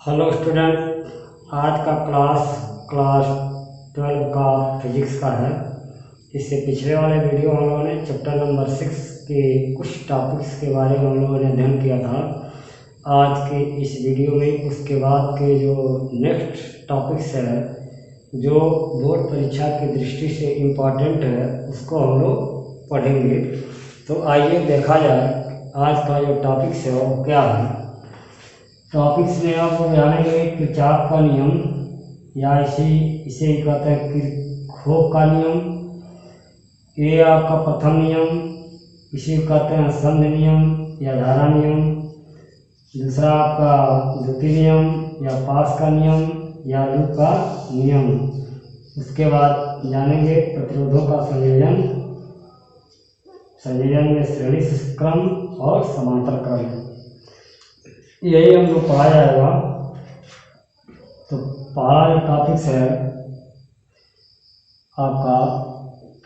Hello student, आज का class 12 का फिजिक्स का है। इससे पिछले वाले वीडियो हम लोगों ने चैप्टर नंबर 6 के कुछ टॉपिक्स के बारे में हम लोगों ने अध्ययन किया था। आज के इस वीडियो में उसके बाद के जो नेक्स्ट टॉपिक्स है, जो बोर्ड परीक्षा की दृष्टि से इम्पॉर्टेंट है, उसको हम लोग पढ़ेंगे। तो आइए देखा जाए आज का जो टॉपिक्स है वो क्या है। टॉपिक्स में आप जानेंगे किरचॉफ का नियम, या इसे ही कहते हैं किरचॉफ का नियम। ये आपका प्रथम नियम, इसे कहते हैं संध नियम या धारा नियम। दूसरा आपका द्वितीय नियम या पास का नियम या लूप का नियम। उसके बाद जानेंगे प्रतिरोधों का संयोजन में श्रेणी क्रम और समांतर क्रम, यही हम लोग पढ़ा जाएगा। तो पहला जो टॉपिक्स है आपका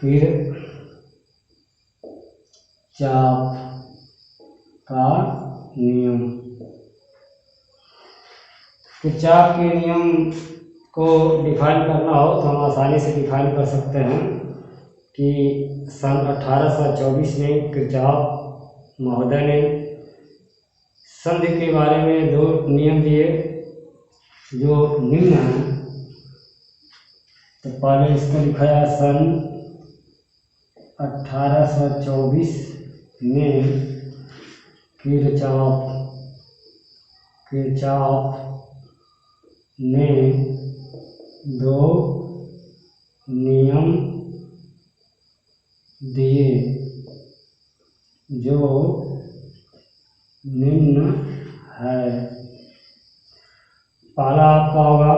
किरचॉफ का नियम। किरचॉफ के नियम को डिफाइन करना हो तो हम आसानी से डिफाइन कर सकते हैं कि सन 1824 में किरचॉफ महोदय ने संधि के बारे में दो नियम दिए जो निम्न हैं। तो पहले इसको लिखा है सन 1824 में किरचॉफ ने दो नियम दिए जो निम्न है। पहला आपका होगा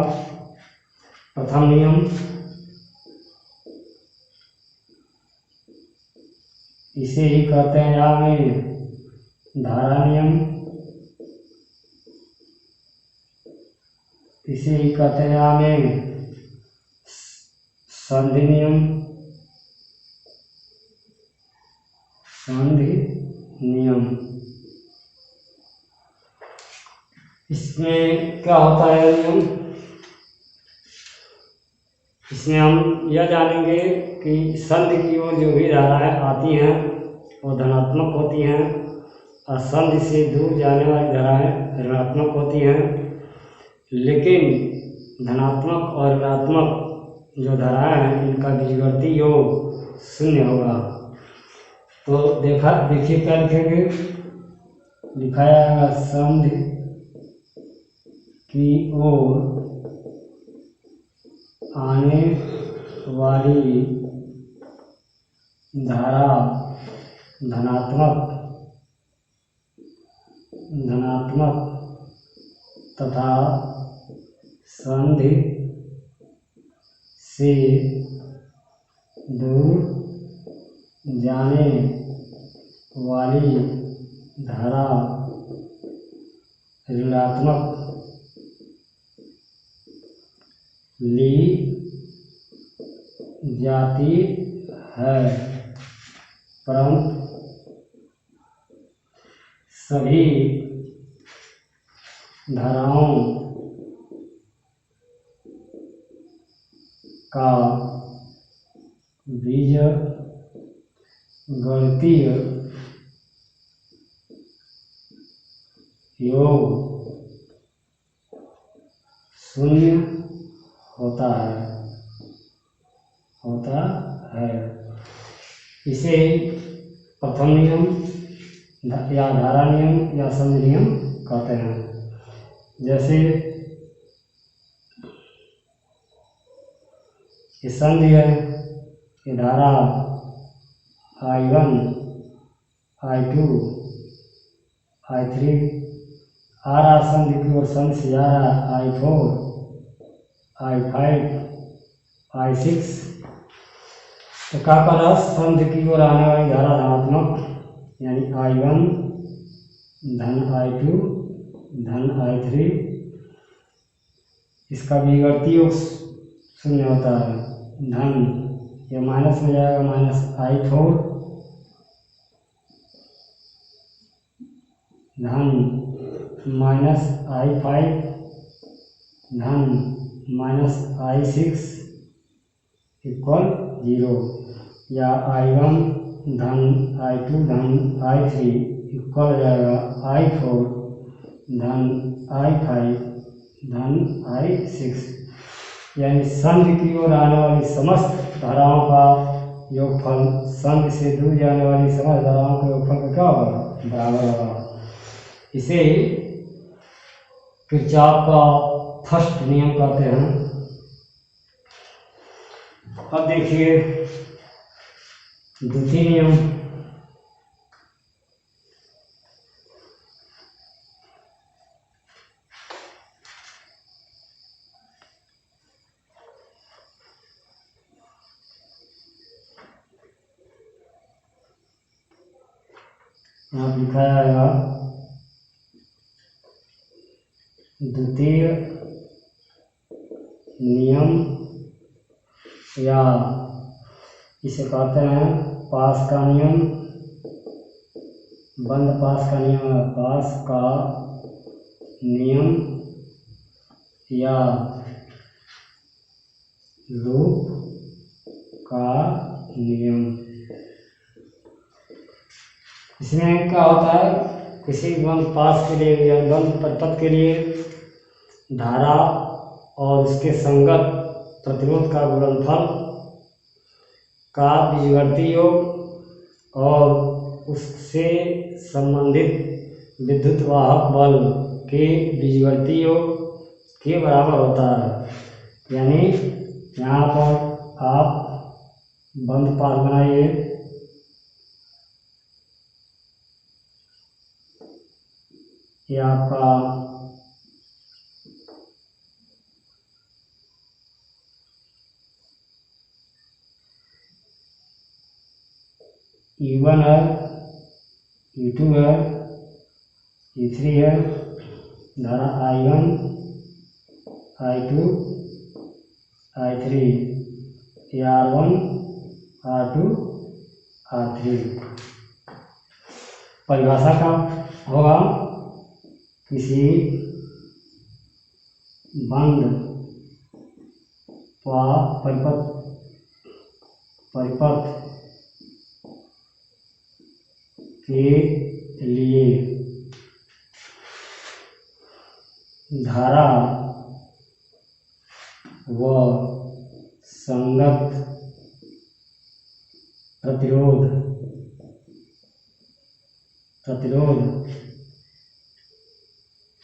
प्रथम नियम, इसे ही कहते हैं या में धारा नियम, इसे ही कहते हैं या में संधि नियम। इसमें क्या होता है नियम, इसमें हम यह जानेंगे कि संधि की ओर जो भी धाराएं आती हैं वो धनात्मक होती हैं और संधि से दूर जाने वाली धाराएं ऋणात्मक होती हैं। लेकिन धनात्मक और ऋणात्मक जो धाराएं हैं इनका बीजगणितीय योग शून्य होगा। तो देखिए क्या लिखेंगे, लिखा जाएगा संधि की ओर आने वाली धारा धनात्मक तथा संधि से दूर जाने वाली धारा ऋणात्मक ली जाती है, परंतु सभी धाराओं का बीजगणितीय योग शून्य होता है। इसे प्रथम नियम या धारा नियम या संधि नियम कहते हैं। जैसे ये संधि है, ये धारा I1 I2 I3 आ रहा संधि की ओर, संधि से जा रहा I4 I5 I6। तो क्या कर रहा, संधि की ओर आने वाली धारा धनात्मक यानी I1 धन I2 धन I3, इसका बीजगणितीय योग शून्य होता है। धन ये माइनस में जाएगा, माइनस I4 धन -i5 धन -I6 इक्वल 0, या I1 धन I2 धन I3 इक्वल हो जाएगा I4 धन I5 धन I6। यानी संधि की ओर आने वाली समस्त धाराओं का योगफल संधि से दूर जाने वाली समस्त धाराओं के योगफल का क्या होगा, बराबर होगा। इसे किरचॉफ का फर्स्ट नियम कहते हैं। अब देखिए द्वितीय नियम। यहाँ लिखा जाएगा द्वितीय नियम, या इसे कहते हैं पास का नियम, बंद पास का नियम है पास का नियम, या लूप का नियम। इसमें क्या होता है, किसी बंद पास के लिए या बंद परिपथ के लिए धारा और उसके संगत प्रतिरोध का गुणनफल का बीजगणितीय योग और उससे संबंधित विद्युत वाहक बल के बीजगणितीय योग के बराबर होता है। यानी यहाँ पर आप बंद पास बनाइए, ये आपका E1 है, E2 है, E3 है, धारा I1 I2 I3, R1 R2 R3। परिभाषा का होगा किसी बंद परिपथ के लिए धारा व संगत प्रतिरोध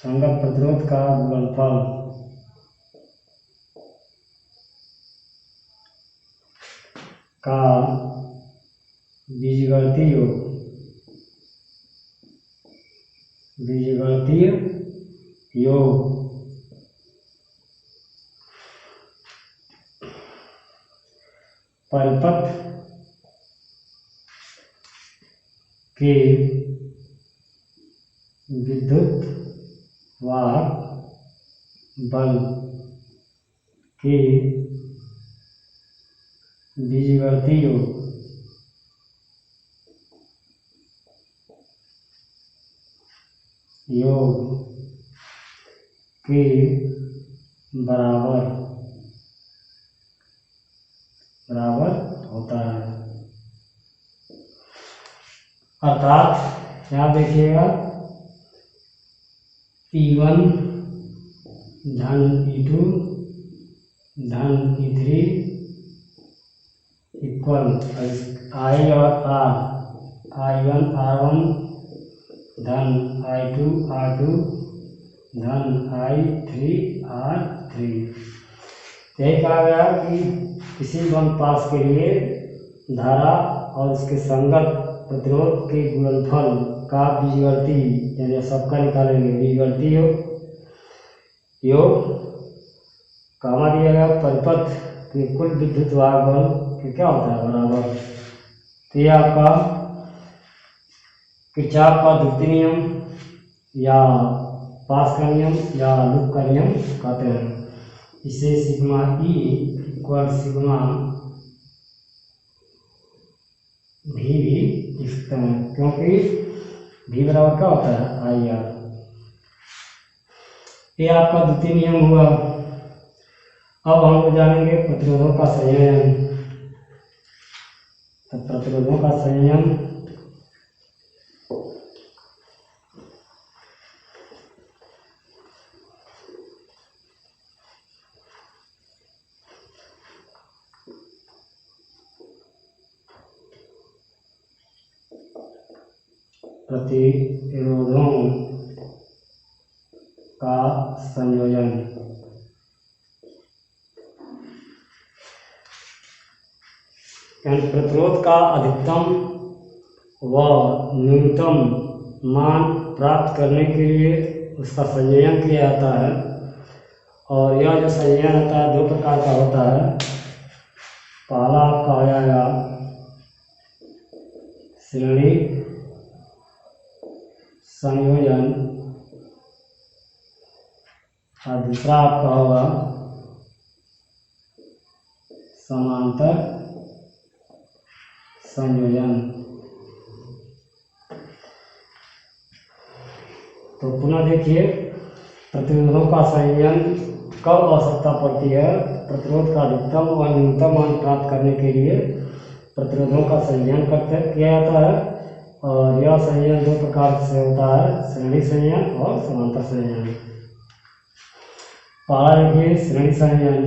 संगत प्रतिरोध का गुणनफल का बीजगणितीय योग परिपथ के विद्युत वाहक बल के बीजगणितीय योग के बराबर होता है। अर्थात यहाँ देखिएगा E1 धन E2 धन E3 इक्वल I और R, I1 R1 धन I2 R2 धन I3 R3। यही कहा गया कि किसी बंद पास के लिए धारा और उसके संगत प्रतिरोध के गुणनफल का बीजगणितीय, यानी सबका निकालेंगे बीजगणितीय योग कामा दिया गया परिपथ के कुल विद्युत वाहक बल के क्या होता है, बराबर। तो ये आपका किरचॉफ का द्वितीय नियम या पास का नियम या लूप का नियम कहते हैं। इसे सिग्मा E इक्वल सिग्मा भी लिख सकते हैं, क्योंकि भी बराबर क्या होता है IR। ये आपका द्वितीय नियम हुआ। अब हम लोग जानेंगे प्रतिरोधों का संयोजन। तो प्रतिरोधों का संयोजन प्रतिरोधों का संयोजन। प्रतिरोध का अधिकतम व न्यूनतम मान प्राप्त करने के लिए उसका संयोजन किया जाता है। और यह जो संयोजन होता है दो प्रकार का होता है। पहला आपका हो जाएगा श्रेणी संयोजन और दूसरा आपका होगा समांतर संयोजन। तो पुनः देखिए, प्रतिरोधों का संयोजन कब आवश्यकता पड़ती है? प्रतिरोध का अधिकतम और न्यूनतम मान प्राप्त करने के लिए प्रतिरोधों का संयोजन किया जाता है। और यह संयोजन दो प्रकार से होता है, श्रेणी संयोजन और समांतर संयोजन। पहला देखिए श्रेणी संयोजन।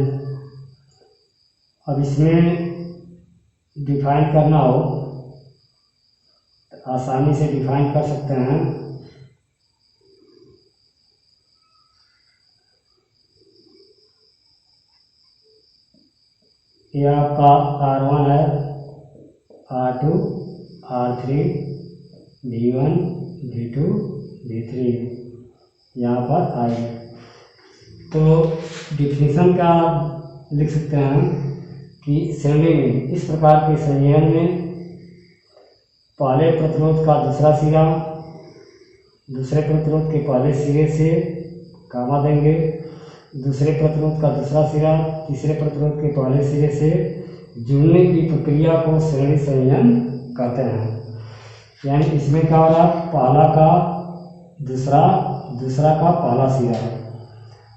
अब इसमें डिफाइन करना हो तो आसानी से डिफाइन कर सकते हैं। यह आपका R1 है, R2, R3, V1, V2, V3 यहाँ पर आए। तो डिफिनीशन क्या लिख सकते हैं कि श्रेणी में इस प्रकार के संयोजन में पहले प्रतिरोध का दूसरा सिरा दूसरे प्रतिरोध के पहले सिरे से गामा देंगे, दूसरे प्रतिरोध का दूसरा सिरा तीसरे प्रतिरोध के पहले सिरे से जुड़ने की प्रक्रिया को श्रेणी संयोजन कहते हैं। यानी इसमें क्या हो रहा है, पहला का दूसरा, दूसरा का पहला सिरा,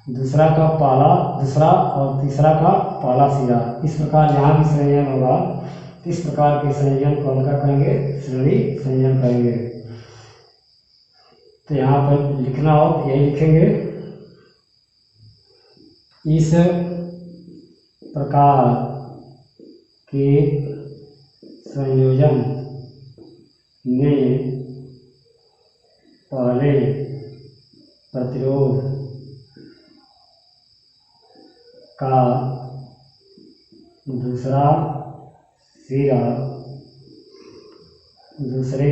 दूसरा का पहला दूसरा और तीसरा का पहला सिरा। इस प्रकार यहाँ भी संयोजन होगा। इस प्रकार के संयोजन को हम क्या करेंगे, श्रेणी संयोजन करेंगे। तो यहाँ पर लिखना हो तो यही लिखेंगे, इस प्रकार के संयोजन में पहले प्रतिरोध का दूसरा सिरा दूसरे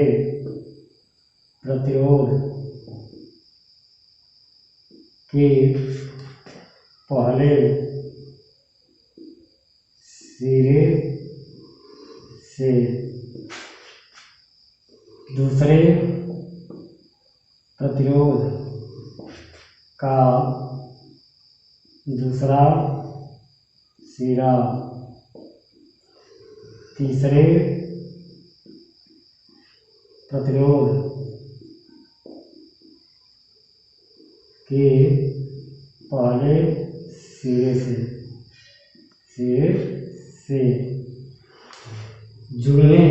प्रतिरोध के पहले सिरे से दूसरे प्रतिरोध का दूसरा सिरा तीसरे प्रतिरोध के पहले सिरे से जुड़ने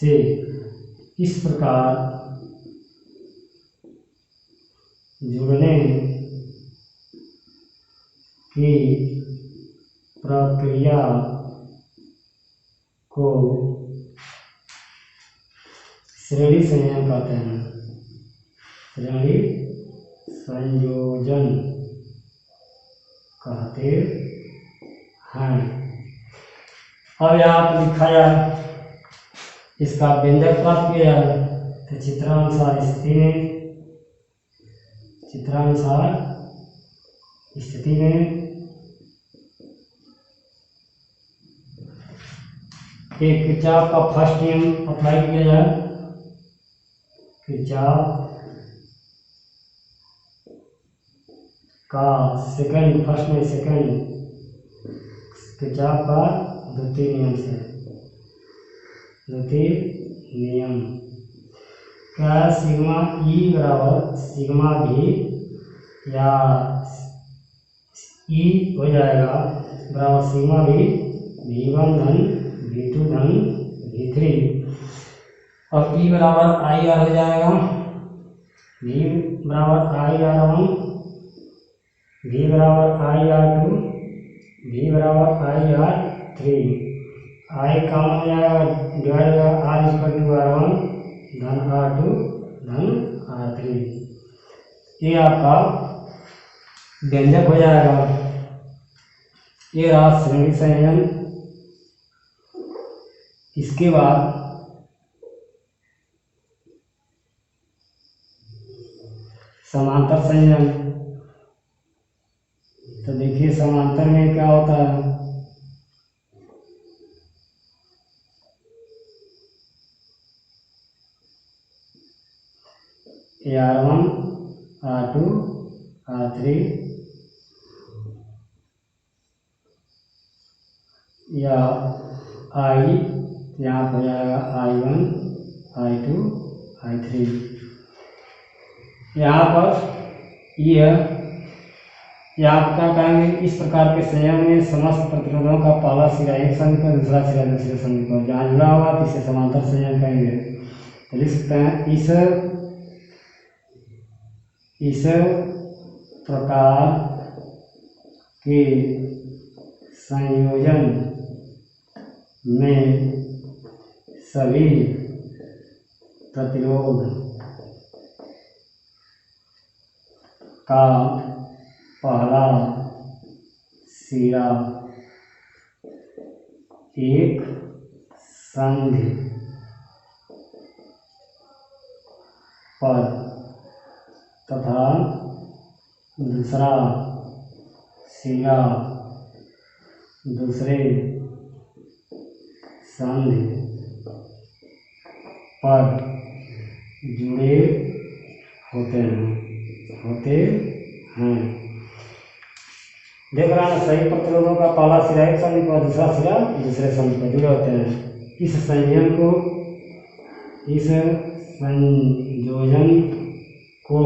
से इस प्रकार जुड़ने की प्रक्रिया को श्रेणी संयोजन कहते हैं। श्रेणी संयोजन कहते हैं। अब यहाँ लिखा जाए, इसका व्यंजक प्राप्त किया जाए। तो चित्रानुसार स्थिति में एक किरचॉफ का फर्स्ट नियम अप्लाई किया जाए। किरचॉफ का सेकंड, फर्स्ट में सेकंड किरचॉफ का द्वितीय नियम से, द्वितीय नियम क्या, सिग्मा ई बराबर सिग्मा भी या ई हो जाएगा बराबर सिग्मा भी V1 धन V2 धन V3 और ई बराबर आई आर हो जाएगा V बराबर आई आर 1 V बराबर आई आर 2 V बराबर आई आर 3 आई कॉमन हो जाएगा divide by r equal to r 1 धन आर 2 धन आर 3। ये आपका व्यंजक हो जाएगा। ये रहा श्रेणी संयोजन। इसके बाद समांतर संयोजन। तो देखिए समांतर में क्या होता है, R1 R2 R3 या I यहाँ हो जाएगा I1 I2 I3। यहाँ पर ये है, या आप क्या कहेंगे, इस प्रकार के संयोग में समस्त प्रतिरोधों का पहला सिरा एक संधि पर दूसरा सिरा दूसरे संधि पर जहाँ जुड़ा हुआ तो इसे समांतर संयोग कहेंगे। तो लिख सकते हैं इस प्रकार के संयोजन में सभी प्रतिरोध का पहला सिरा एक संधि पर तथा दूसरा सिरा दूसरे संधि पर जुड़े होते हैं। देख रहा है सही प्रतिरोधों का पहला सिरा एक संधि पर दूसरा सिरा दूसरे संधि पर जुड़े होते हैं। इस संयोजन को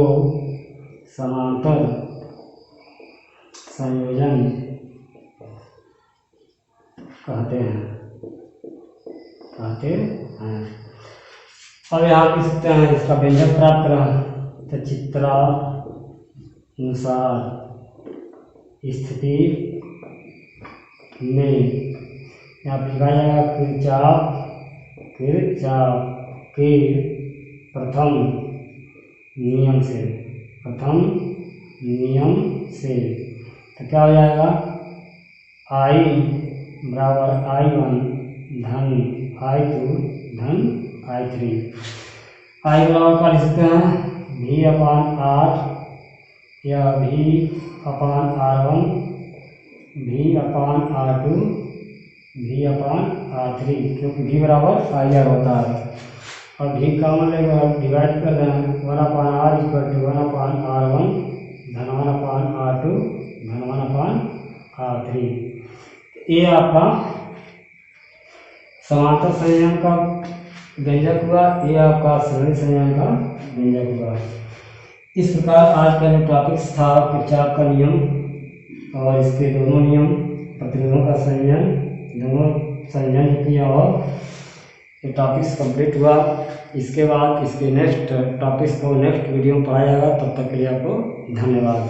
समांतर संयोजन कहते हैं। अब यहाँ लिख सकते हैं इसका व्यंजक प्राप्त करें तो चित्रानुसार स्थिति में यहाँ पर लिखा जाएगा किरचॉफ के प्रथम नियम से तो क्या हो जाएगा, I बराबर I1 धन I2 धन I3। I बराबर क्या लिख सकते हैं, V अपान R या V अपान R1 V अपान R2 V अपान R3, क्योंकि V बराबर IR होता है और V कॉमन लेगा डिवाइड कर दें 1 upon R equal to 1 upon R1 धन 1 अपान R2 धन 1 अपान R3। ये आपका समांतर संयोजन का व्यंजक हुआ, ये आपका श्रेणी संयोजन का व्यंजक हुआ। इस प्रकार आज का जो टॉपिक्स था किरचॉफ का नियम और इसके दोनों नियम प्रतिरोधों का संयोजन, दोनों संयोजन किया और ये टॉपिक्स कंप्लीट हुआ। इसके बाद इसके नेक्स्ट टॉपिक्स को नेक्स्ट वीडियो में पढ़ाया जाएगा। तब तक के लिए आपको धन्यवाद।